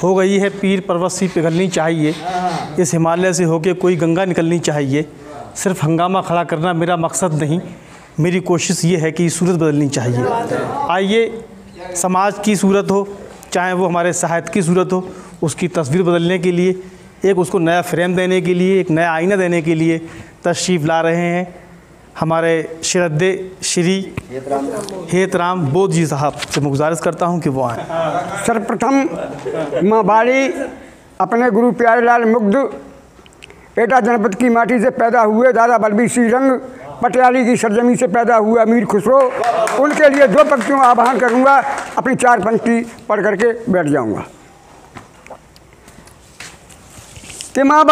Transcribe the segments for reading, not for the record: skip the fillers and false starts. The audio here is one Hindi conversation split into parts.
हो गई है पीर पर्वत सी पिघलनी चाहिए, इस हिमालय से होके कोई गंगा निकलनी चाहिए। सिर्फ हंगामा खड़ा करना मेरा मकसद नहीं, मेरी कोशिश ये है कि सूरत बदलनी चाहिए। आइए, समाज की सूरत हो, चाहे वो हमारे साहित्य की सूरत हो, उसकी तस्वीर बदलने के लिए, एक उसको नया फ्रेम देने के लिए, एक नया आईना देने के लिए तशरीफ़ ला रहे हैं हमारे श्रद्धे श्री हेतराम बोध जी साहब से मैं गुजारिश करता हूं कि वो आएँ। सर्वप्रथम माँ बाड़ी अपने गुरु प्यारेलाल मुग्ध एटा जनपद की माटी से पैदा हुए दादा बलबीर सिंह रंग पटियाली की सरजमी से पैदा हुए अमीर खुसरो, उनके लिए 2 पंक्तियों आह्वान करूँगा, अपनी 4 पंक्ति पढ़ करके बैठ जाऊँगा कि माँ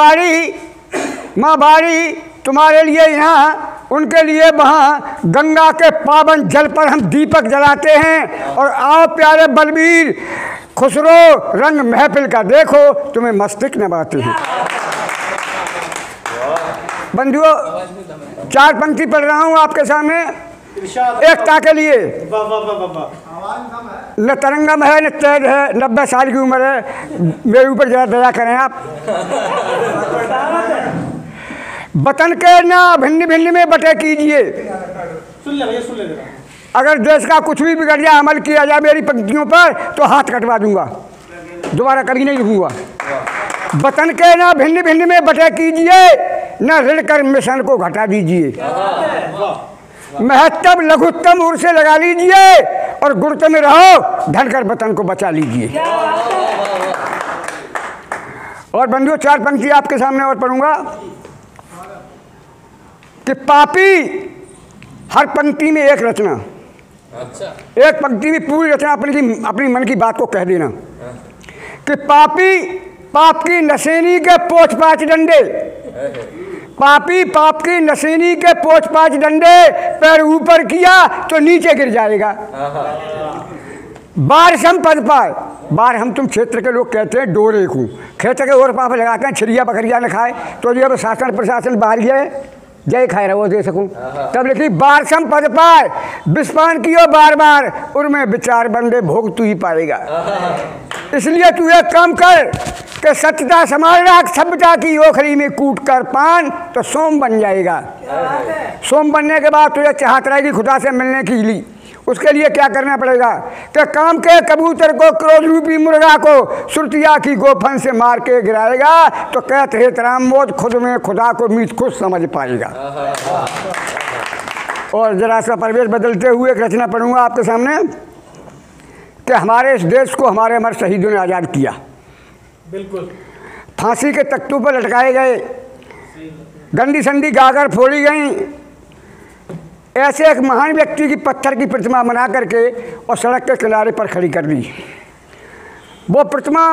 बाड़ी तुम्हारे लिए यहाँ, उनके लिए वहाँ, गंगा के पावन जल पर हम दीपक जलाते हैं। और आओ प्यारे बलबीर खुसरो रंग महफिल का देखो, तुम्हें मस्तिष्क नवाते हैं। बंधुओं, 4 पंक्ति पढ़ रहा हूँ आपके सामने एकता के लिए। न तरंगम है न तेज है, 90 साल की उम्र है, मेरे ऊपर जरा दया करें आप। वतन के ना भिन्न भिन्न में बटे कीजिए, अगर देश का कुछ भी बिगड़ जाए, अमल किया जाए मेरी पंक्तियों पर, तो हाथ कटवा दूंगा, दोबारा कभी नहीं लिखूंगा। वतन के ना भिन्न भिन्न में बटे कीजिए, न ऋण कर मिशन को घटा दीजिए। महत्तम लघुत्तम उर से लगा लीजिए, और गुरुत्व में रहो, ढल कर वतन को बचा लीजिए। और बंधुओं, 4 पंक्ति आपके सामने और पढ़ूंगा कि पापी, हर पंक्ति में एक रचना, एक पंक्ति में पूरी रचना अपनी मन की बात को कह देना कि पापी पाप की नसेनी के पोंछ 5 डंडे, पापी पाप की नसेनी के पोंछ 5 डंडे, पैर ऊपर किया तो नीचे गिर जाएगा। बार सम पद पाए, बार हम तुम क्षेत्र के लोग कहते हैं डोरे को, खेत के और पाप लगाते हैं, छिड़िया बकरिया न खाए, तो जब शासन प्रशासन बाहर गए जय खाए रहो दे सकूं, तब लिखी बार सम पद पाए, विस्पान कियो बार बार, उनमें विचार बंदे भोग तू ही पाएगा। इसलिए तू एक काम कर कि सत्यता संभाल रख, सभ्यता की ओखरी में कूट कर पान, तो सोम बन जाएगा। सोम बनने के बाद तुझे चाहत रहेगी खुदा से मिलने की ली। उसके लिए क्या करना पड़ेगा कि काम के कबूतर को, क्रोध रूपी मुर्गा को, सुरतिया की गोफन से मार के गिराएगा, तो कहते हेतराम मोद खुद में खुदा को मीत खुद समझ पाएगा। और जरा सा परिवेश बदलते हुए एक रचना पढ़ूंगा आपके सामने कि हमारे इस देश को हमारे अमर शहीदों ने आज़ाद किया। बिल्कुल, फांसी के तख्तों पर लटकाए गए, गंदी संदी गागर फोड़ी गई, ऐसे एक महान व्यक्ति की पत्थर की प्रतिमा बना करके और सड़क के किनारे पर खड़ी कर दी। वो प्रतिमा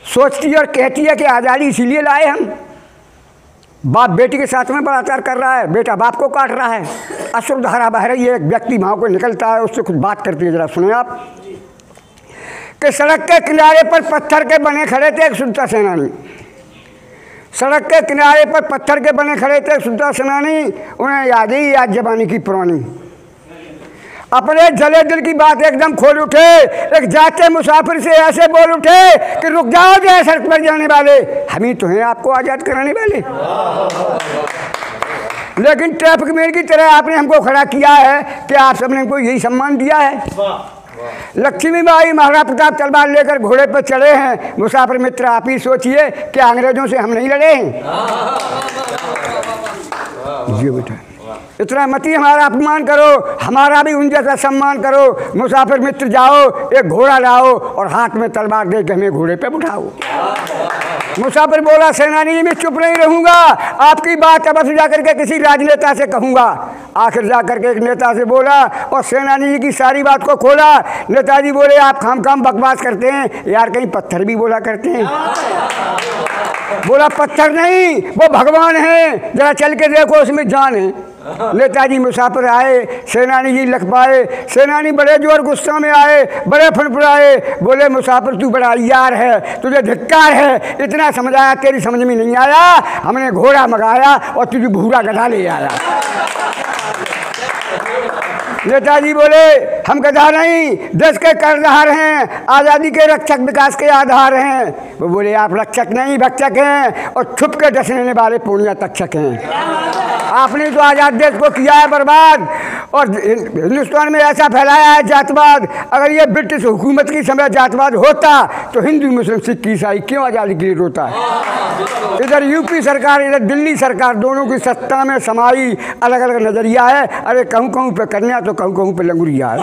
सोचती और कहती है कि आज़ादी इसीलिए लाए हम। बाप बेटी के साथ में बलात्कार कर रहा है, बेटा बाप को काट रहा है, अश्रु धारा बह रही है, एक व्यक्ति वहाँ को निकलता है, उससे कुछ बात करती है, जरा सुने आप कि सड़क के किनारे पर पत्थर के बने खड़े थे एक स्वतंत्रता सेनानी। सड़क के किनारे पर पत्थर के बने खड़े थे स्वतंत्रता सेनानी, उन्हें याद ही याद जवानी की पुरानी। अपने जले दिल की बात एकदम खोल उठे, एक जाते मुसाफिर से ऐसे बोल उठे कि रुक जाओ जो सड़क पर जाने वाले, हम ही तो हैं आपको आज़ाद कराने वाले। लेकिन ट्रैफिक मेल की तरह आपने हमको खड़ा किया है कि आप सबने हमको यही सम्मान दिया है। लक्ष्मीबाई महाराणा प्रताप तलवार लेकर घोड़े पर चढ़े हैं, मुसाफिर मित्र आप ही सोचिए कि अंग्रेजों से हम नहीं लड़े हैं। जी बेटा, इतना मत ही हमारा अपमान करो, हमारा भी उन जैसा सम्मान करो। मुसाफिर मित्र जाओ, एक घोड़ा लाओ और हाथ में तलवार दे के हमें घोड़े पे बिठाओ। मुसाफिर बोला सेनानी मैं चुप नहीं रहूँगा, आपकी बात अवश्य जाकर के किसी राजनेता से कहूँगा। आखिर जाकर के एक नेता से बोला और सेनानी जी की सारी बात को खोला। नेताजी बोले आप खाम बकवास करते हैं यार, कहीं पत्थर भी बोला करते हैं। बोला पत्थर नहीं, वो भगवान है, जरा चल के देखो उसमें जान है। नेताजी मुसाफिर आए, सेनानी जी लख पाए। सेनानी बड़े जोर गुस्सा में आए, बड़े फड़फड़ाए, बोले मुसाफिर तू बड़ा यार है, तुझे धिक्कार है, इतना समझाया तेरी समझ में नहीं आया, हमने घोड़ा मंगाया और तुझे भूरा गधा ले आया। नेताजी बोले हम गधा नहीं, देश के कर्णधार हैं, आज़ादी के रक्षक, विकास के आधार हैं। वो बोले आप रक्षक नहीं भक्षक हैं और छुप के डसने वाले पूर्णिया तक्षक हैं। आपने तो आज़ाद देश को किया है बर्बाद और हिंदुस्तान में ऐसा फैलाया है जातवाद। अगर ये ब्रिटिश हुकूमत की समय जातवाद होता तो हिंदू मुस्लिम सिख ईसाई क्यों आज़ादी के लिए रोता है। इधर यूपी सरकार, इधर दिल्ली सरकार, दोनों की सत्ता में समाई अलग अलग नज़रिया है। अरे कहूँ कहूँ पे कन्या तो कहूँ कहूँ पे लंगुरिया है।